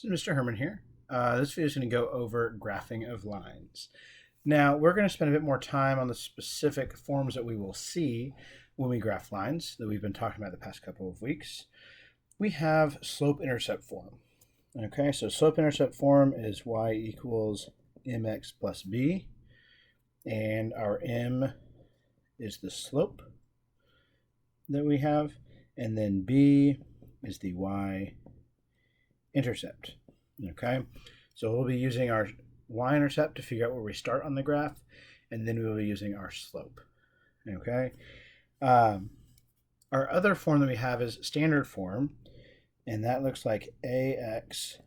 This is Mr. Herman here. This video is going to go over graphing of lines. Now, we're going to spend a bit more time on the specific forms that we will see when we graph lines that we've been talking about the past couple of weeks. We have slope-intercept form. Okay, so slope-intercept form is y equals mx plus b, and our m is the slope that we have, and then b is the y-intercept. Okay, so we'll be using our y-intercept to figure out where we start on the graph, and then we will be using our slope. Okay, our other form that we have is standard form, and that looks like ax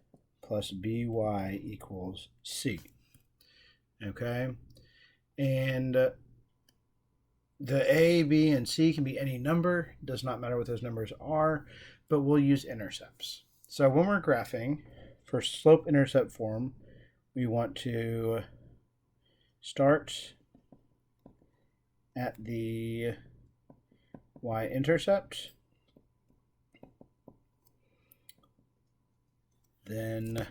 plus by equals c. Okay, and the a, b, and c can be any number. It does not matter what those numbers are, but we'll use intercepts. So when we're graphing for slope-intercept form, we want to start at the y-intercept, then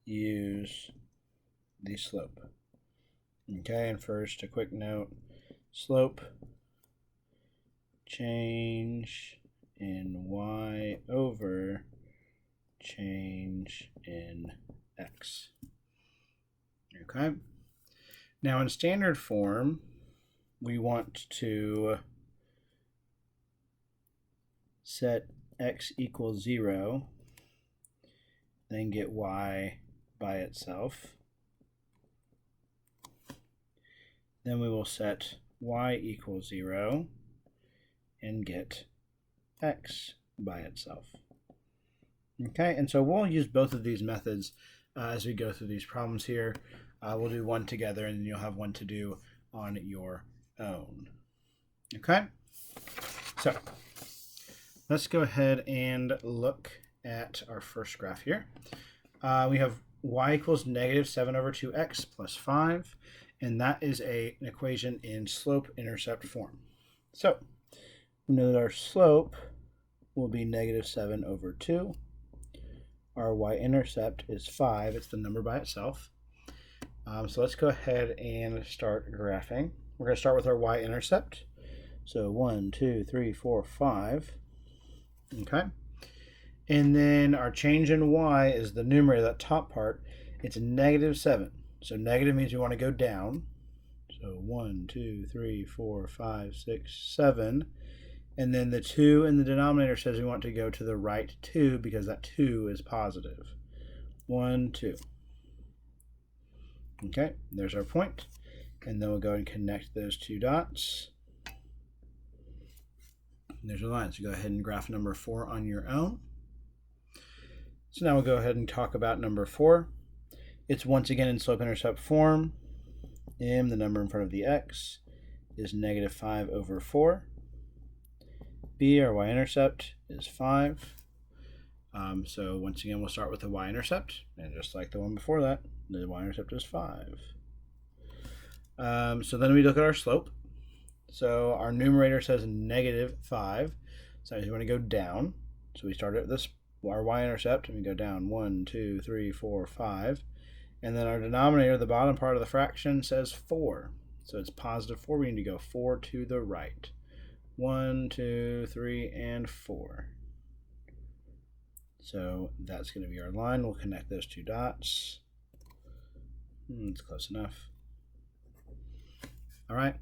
use the slope. Okay, and first a quick note, slope change in y over change in x. Okay, now in standard form, we want to set x equals 0, then get y by itself. Then we will set y equals 0 and get x by itself. Okay, and so we'll use both of these methods as we go through these problems here. We'll do one together, and then you'll have one to do on your own. Okay, so let's go ahead and look at our first graph here. We have y equals negative 7 over 2x plus 5, and that is an equation in slope-intercept form. So we know that our slope will be negative 7 over 2. Our y-intercept is 5. It's the number by itself. So let's go ahead and start graphing. We're going to start with our y-intercept. So 1, 2, 3, 4, 5. Okay. And then our change in y is the numerator, that top part. It's negative 7. So negative means we want to go down. So 1, 2, 3, 4, 5, 6, 7. And then the 2 in the denominator says we want to go to the right 2 because that 2 is positive. 1, 2. Okay, there's our point. And then we'll go and connect those two dots. And there's your line. So go ahead and graph number 4 on your own. So now we'll go ahead and talk about number 4. It's once again in slope-intercept form. M, the number in front of the x, is negative 5 over 4. B, our y-intercept, is 5. So once again, we'll start with the y-intercept, and just like the one before that, the y-intercept is 5. So then we look at our slope. So our numerator says negative 5, so we want to go down. So we start at this, our y-intercept, and we go down 1, 2, 3, 4, 5. And then our denominator, the bottom part of the fraction, says 4. So it's positive 4. We need to go 4 to the right. 1, 2, 3, and 4. So that's going to be our line. We'll connect those two dots. It's close enough. All right.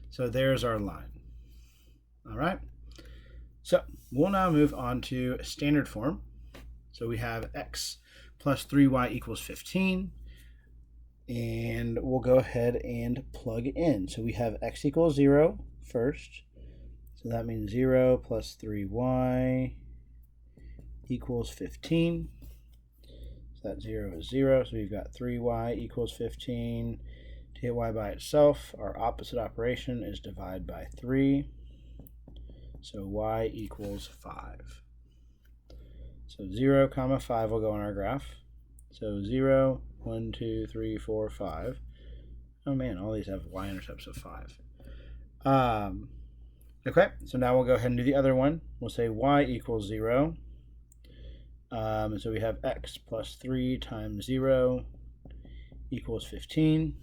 So there's our line. All right. So we'll now move on to standard form. So we have x plus 3y equals 15. And we'll go ahead and plug in. So we have x equals 0 first. So that means 0 plus 3y equals 15. So that 0 is 0. So we've got 3y equals 15. To get y by itself, our opposite operation is divide by 3. So y equals 5. So 0, comma 5 will go on our graph. So 0, 1, 2, 3, 4, 5. Oh man, all these have y-intercepts of 5. Okay, so now we'll go ahead and do the other one. We'll say y equals 0. So we have x plus 3 times 0 equals 15.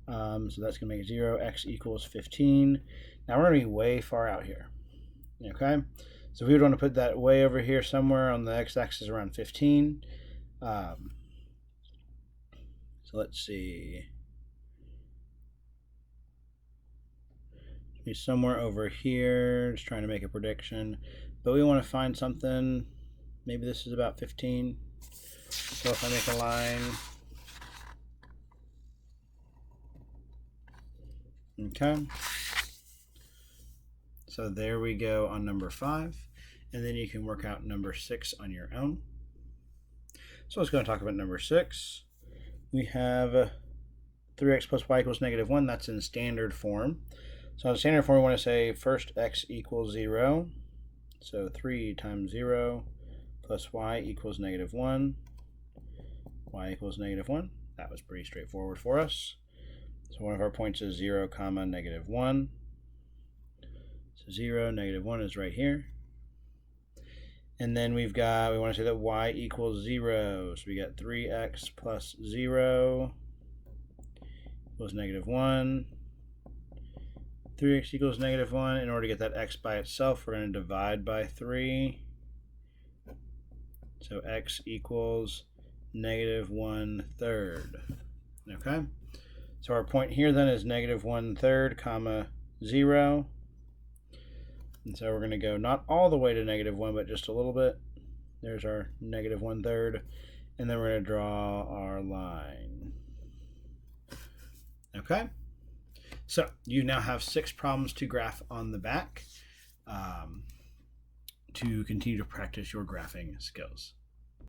So that's going to make it 0. X equals 15. Now we're going to be way far out here. Okay? So we would want to put that way over here somewhere on the x-axis around 15. So let's see. Be somewhere over here, just trying to make a prediction. But we want to find something. Maybe this is about 15. So if I make a line. Okay. So there we go on number 5. And then you can work out number 6 on your own. So let's go and talk about number 6. We have 3x plus y equals negative 1. That's in standard form. So in standard form, we want to say first x equals 0. So 3 times 0 plus y equals negative 1. Y equals negative 1. That was pretty straightforward for us. So one of our points is 0, comma, negative 1. So 0, negative 1 is right here. And then we want to say that y equals 0. So we got 3x plus 0 equals negative 1. 3x equals negative 1. In order to get that x by itself, we're going to divide by 3. So x equals negative 1/3. Okay? So our point here then is negative 1/3, comma, 0. And so we're going to go not all the way to negative 1, but just a little bit. There's our negative 1/3. And then we're going to draw our line. Okay? So you now have 6 problems to graph on the back to continue to practice your graphing skills.